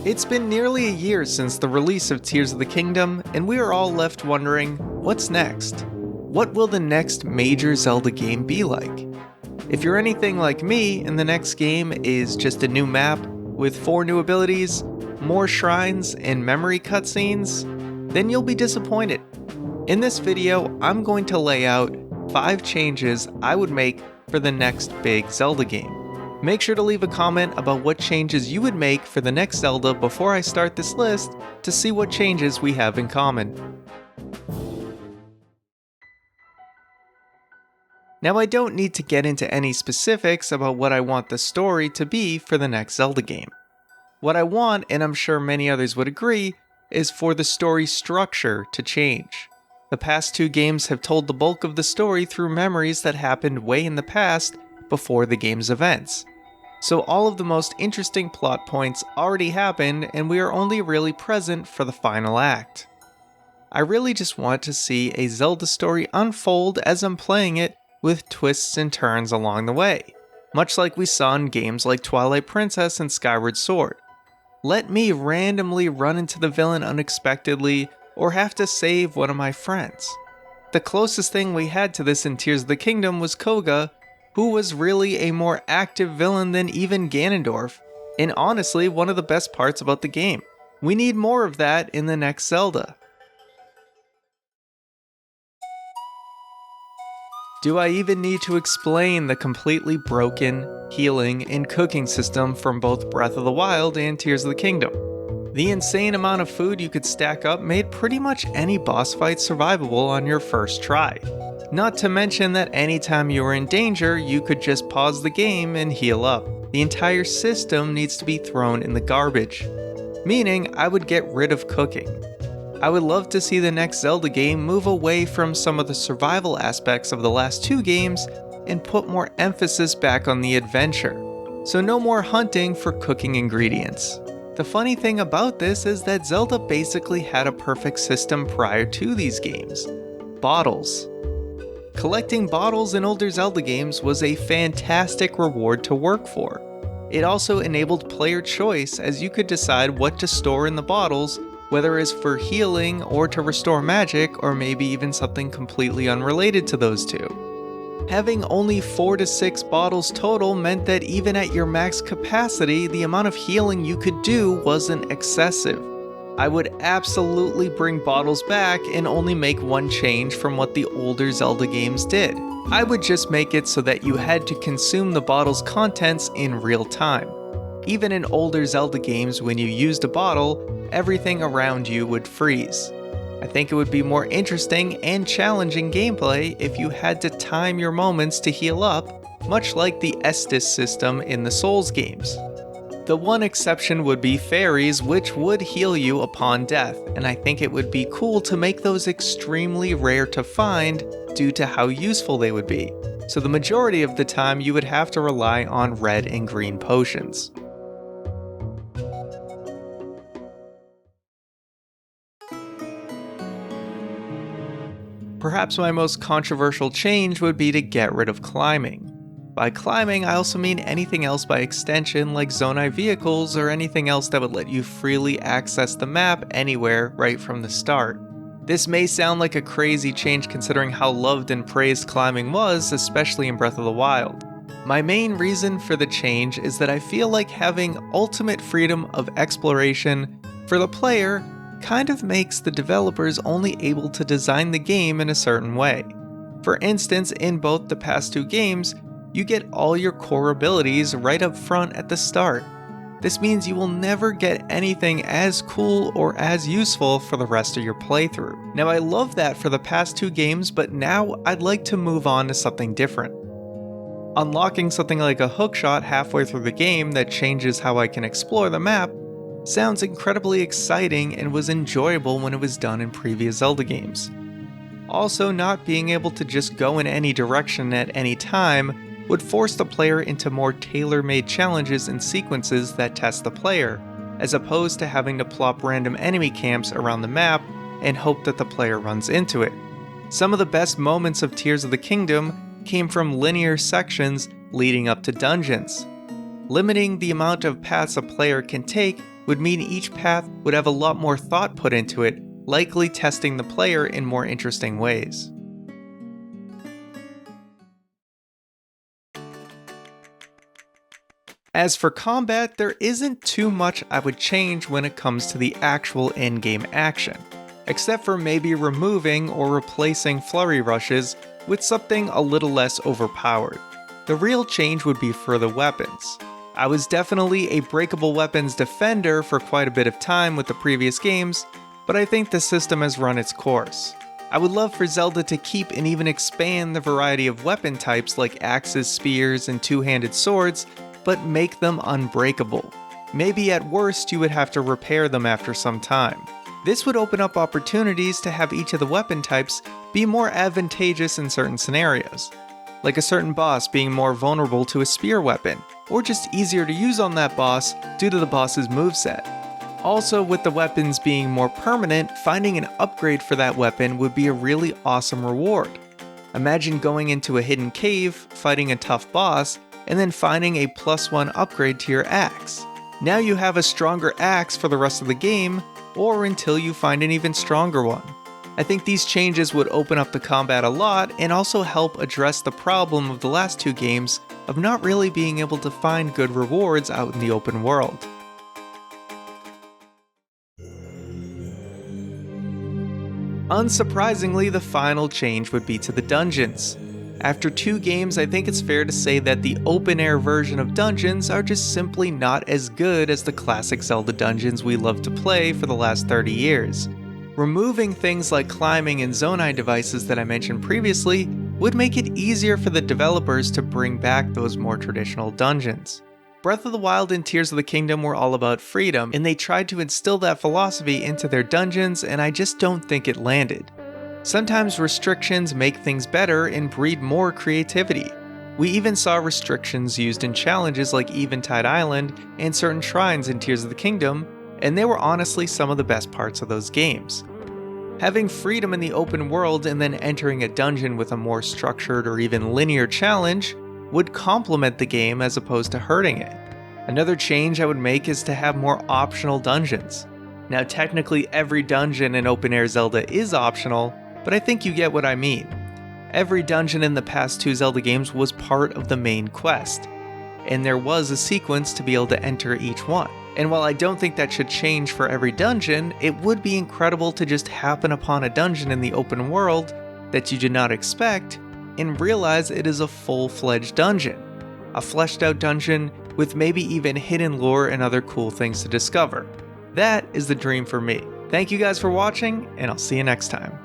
It's been nearly a year since the release of Tears of the Kingdom, and we are all left wondering, what's next? What will the next major Zelda game be like? If you're anything like me, and the next game is just a new map with 4 new abilities, more shrines, and memory cutscenes, then you'll be disappointed. In this video, I'm going to lay out 5 changes I would make for the next big Zelda game. Make sure to leave a comment about what changes you would make for the next Zelda before I start this list to see what changes we have in common. Now, I don't need to get into any specifics about what I want the story to be for the next Zelda game. What I want, and I'm sure many others would agree, is for the story structure to change. The past 2 games have told the bulk of the story through memories that happened way in the past before the game's events. So all of the most interesting plot points already happened, and we are only really present for the final act. I really just want to see a Zelda story unfold as I'm playing it, with twists and turns along the way, much like we saw in games like Twilight Princess and Skyward Sword. Let me randomly run into the villain unexpectedly, or have to save one of my friends. The closest thing we had to this in Tears of the Kingdom was Koga, who was really a more active villain than even Ganondorf, and honestly one of the best parts about the game. We need more of that in the next Zelda. Do I even need to explain the completely broken healing and cooking system from both Breath of the Wild and Tears of the Kingdom? The insane amount of food you could stack up made pretty much any boss fight survivable on your first try. Not to mention that anytime you were in danger, you could just pause the game and heal up. The entire system needs to be thrown in the garbage. Meaning, I would get rid of cooking. I would love to see the next Zelda game move away from some of the survival aspects of the last 2 games and put more emphasis back on the adventure. So no more hunting for cooking ingredients. The funny thing about this is that Zelda basically had a perfect system prior to these games. Bottles. Collecting bottles in older Zelda games was a fantastic reward to work for. It also enabled player choice, as you could decide what to store in the bottles, whether it's for healing or to restore magic, or maybe even something completely unrelated to those 2. Having only 4 to 6 bottles total meant that even at your max capacity, the amount of healing you could do wasn't excessive. I would absolutely bring bottles back and only make one change from what the older Zelda games did. I would just make it so that you had to consume the bottle's contents in real time. Even in older Zelda games, when you used a bottle, everything around you would freeze. I think it would be more interesting and challenging gameplay if you had to time your moments to heal up, much like the Estus system in the Souls games. The one exception would be fairies, which would heal you upon death, and I think it would be cool to make those extremely rare to find due to how useful they would be. So the majority of the time you would have to rely on red and green potions. Perhaps my most controversial change would be to get rid of climbing. By climbing, I also mean anything else by extension, like Zonai vehicles or anything else that would let you freely access the map anywhere right from the start. This may sound like a crazy change considering how loved and praised climbing was, especially in Breath of the Wild. My main reason for the change is that I feel like having ultimate freedom of exploration for the player kind of makes the developers only able to design the game in a certain way. For instance, in both the past 2 games, you get all your core abilities right up front at the start. This means you will never get anything as cool or as useful for the rest of your playthrough. Now, I love that for the past 2 games, but now I'd like to move on to something different. Unlocking something like a hookshot halfway through the game that changes how I can explore the map sounds incredibly exciting and was enjoyable when it was done in previous Zelda games. Also, not being able to just go in any direction at any time would force the player into more tailor-made challenges and sequences that test the player, as opposed to having to plop random enemy camps around the map and hope that the player runs into it. Some of the best moments of Tears of the Kingdom came from linear sections leading up to dungeons. Limiting the amount of paths a player can take would mean each path would have a lot more thought put into it, likely testing the player in more interesting ways. As for combat, there isn't too much I would change when it comes to the actual in-game action, except for maybe removing or replacing flurry rushes with something a little less overpowered. The real change would be for the weapons. I was definitely a breakable weapons defender for quite a bit of time with the previous games, but I think the system has run its course. I would love for Zelda to keep and even expand the variety of weapon types like axes, spears, and two-handed swords, but make them unbreakable. Maybe at worst you would have to repair them after some time. This would open up opportunities to have each of the weapon types be more advantageous in certain scenarios, like a certain boss being more vulnerable to a spear weapon, or just easier to use on that boss due to the boss's moveset. Also, with the weapons being more permanent, finding an upgrade for that weapon would be a really awesome reward. Imagine going into a hidden cave, fighting a tough boss, and then finding a +1 upgrade to your axe. Now you have a stronger axe for the rest of the game, or until you find an even stronger one. I think these changes would open up the combat a lot and also help address the problem of the last two games of not really being able to find good rewards out in the open world. Unsurprisingly, the final change would be to the dungeons. After 2 games, I think it's fair to say that the open-air version of dungeons are just simply not as good as the classic Zelda dungeons we loved to play for the last 30 years. Removing things like climbing and zonai devices that I mentioned previously would make it easier for the developers to bring back those more traditional dungeons. Breath of the Wild and Tears of the Kingdom were all about freedom, and they tried to instill that philosophy into their dungeons, and I just don't think it landed. Sometimes restrictions make things better and breed more creativity. We even saw restrictions used in challenges like Eventide Island and certain shrines in Tears of the Kingdom, and they were honestly some of the best parts of those games. Having freedom in the open world and then entering a dungeon with a more structured or even linear challenge would complement the game as opposed to hurting it. Another change I would make is to have more optional dungeons. Now technically every dungeon in open-air Zelda is optional, but I think you get what I mean. Every dungeon in the past 2 Zelda games was part of the main quest, and there was a sequence to be able to enter each one. And while I don't think that should change for every dungeon, it would be incredible to just happen upon a dungeon in the open world that you did not expect and realize it is a full-fledged dungeon. A fleshed out dungeon with maybe even hidden lore and other cool things to discover. That is the dream for me. Thank you guys for watching, and I'll see you next time.